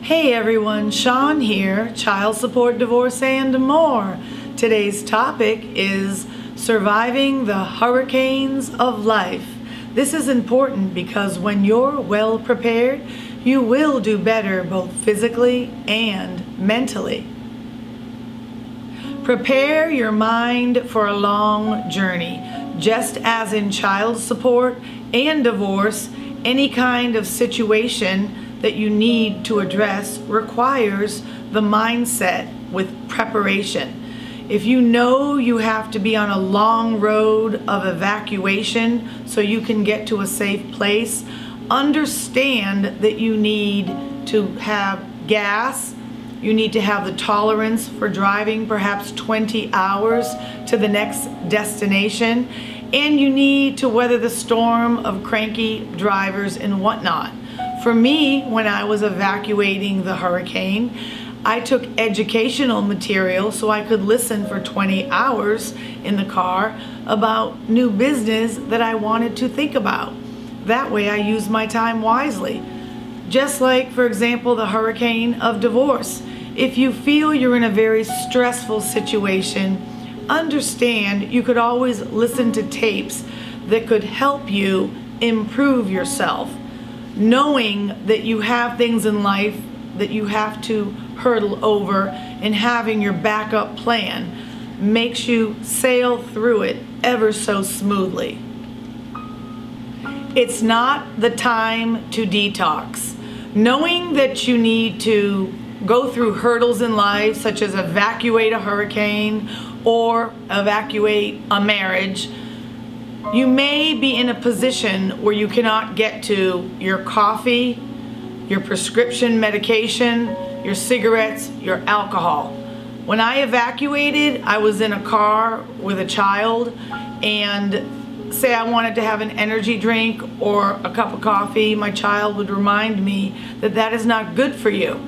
Hey everyone, Sean here, Child Support, Divorce, and more. Today's topic is surviving the hurricanes of life. This is important because when you're well prepared, you will do better both physically and mentally. Prepare your mind for a long journey. Just as in child support and divorce, any kind of situation that you need to address requires the mindset with preparation. If you know you have to be on a long road of evacuation so you can get to a safe place, understand that you need to have gas, you need to have the tolerance for driving perhaps 20 hours to the next destination, and you need to weather the storm of cranky drivers and whatnot. For me, when I was evacuating the hurricane, I took educational material so I could listen for 20 hours in the car about new business that I wanted to think about. That way I used my time wisely. Just like, for example, the hurricane of divorce. If you feel you're in a very stressful situation, understand you could always listen to tapes that could help you improve yourself. Knowing that you have things in life that you have to hurdle over and having your backup plan makes you sail through it ever so smoothly. It's not the time to detox. Knowing that you need to go through hurdles in life such as evacuate a hurricane or evacuate a marriage, you may be in a position where you cannot get to your coffee, your prescription medication, your cigarettes, your alcohol. When I evacuated, I was in a car with a child, and say I wanted to have an energy drink or a cup of coffee, my child would remind me that that is not good for you.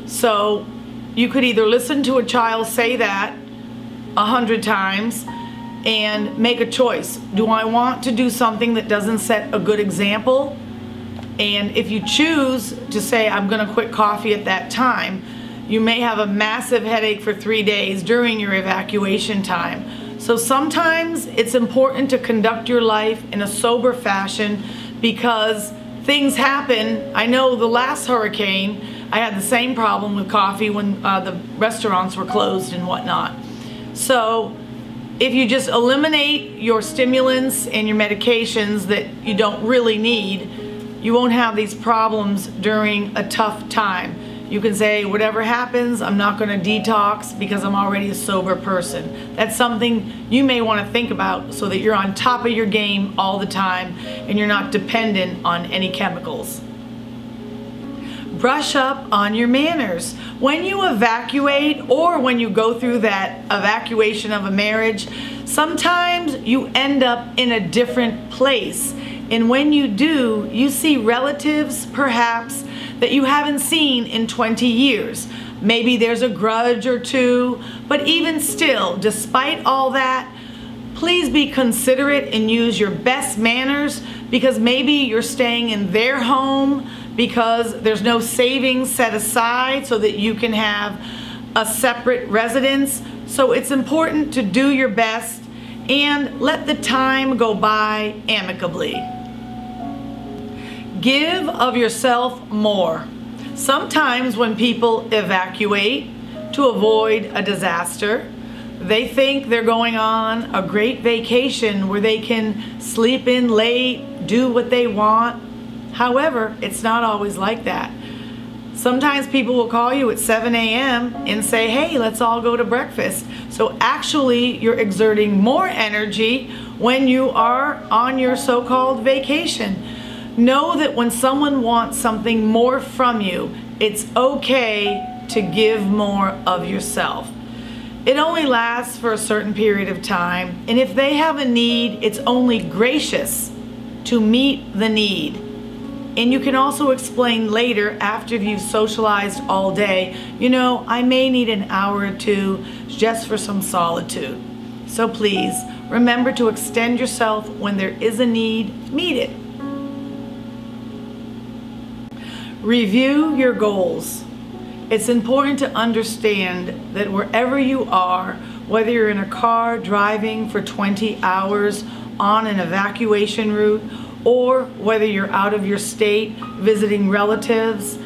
So you could either listen to a child say that 100 times and make a choice. Do I want to do something that doesn't set a good example? And if you choose to say, I'm gonna quit coffee at that time, you may have a massive headache for 3 days during your evacuation time. So sometimes it's important to conduct your life in a sober fashion because things happen. I know the last hurricane, I had the same problem with coffee when the restaurants were closed and whatnot. So if you just eliminate your stimulants and your medications that you don't really need, you won't have these problems during a tough time. You can say, whatever happens, I'm not going to detox because I'm already a sober person. That's something you may want to think about so that you're on top of your game all the time and you're not dependent on any chemicals. Brush up on your manners. When you evacuate or when you go through that evacuation of a marriage, sometimes you end up in a different place. And when you do, you see relatives perhaps that you haven't seen in 20 years. Maybe there's a grudge or two, but even still, despite all that, please be considerate and use your best manners because maybe you're staying in their home because there's no savings set aside so that you can have a separate residence. So it's important to do your best and let the time go by amicably. Give of yourself more. Sometimes when people evacuate to avoid a disaster, they think they're going on a great vacation where they can sleep in late, do what they want. However, it's not always like that. Sometimes people will call you at 7 a.m. and say, hey, let's all go to breakfast. So actually, you're exerting more energy when you are on your so-called vacation. Know that when someone wants something more from you, it's okay to give more of yourself. It only lasts for a certain period of time, and if they have a need, it's only gracious to meet the need. And you can also explain later after you've socialized all day, you know, I may need an hour or two just for some solitude. So please, remember to extend yourself when there is a need, meet it. Review your goals. It's important to understand that wherever you are, whether you're in a car driving for 20 hours on an evacuation route, or whether you're out of your state visiting relatives,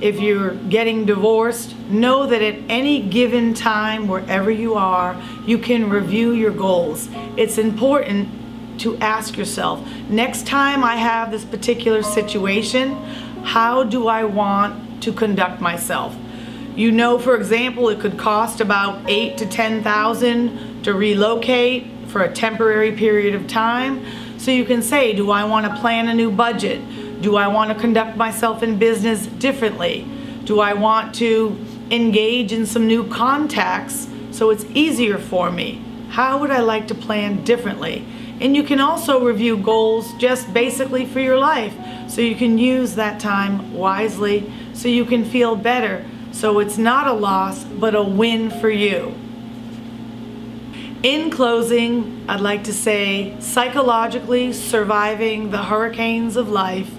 if you're getting divorced, know that at any given time, wherever you are, you can review your goals. It's important to ask yourself, next time I have this particular situation, how do I want to conduct myself? You know, for example, it could cost about $8,000 to $10,000 to relocate for a temporary period of time. So you can say, do I want to plan a new budget? Do I want to conduct myself in business differently? Do I want to engage in some new contacts so it's easier for me? How would I like to plan differently? And you can also review goals just basically for your life, so you can use that time wisely, so you can feel better, so it's not a loss but a win for you. In closing, I'd like to say, psychologically surviving the hurricanes of life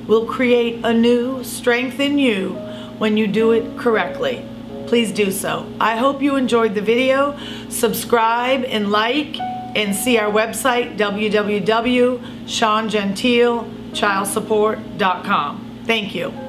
will create a new strength in you when you do it correctly. Please do so. I hope you enjoyed the video. Subscribe and like, and see our website, www.SeanGentileChildSupport.com. Thank you.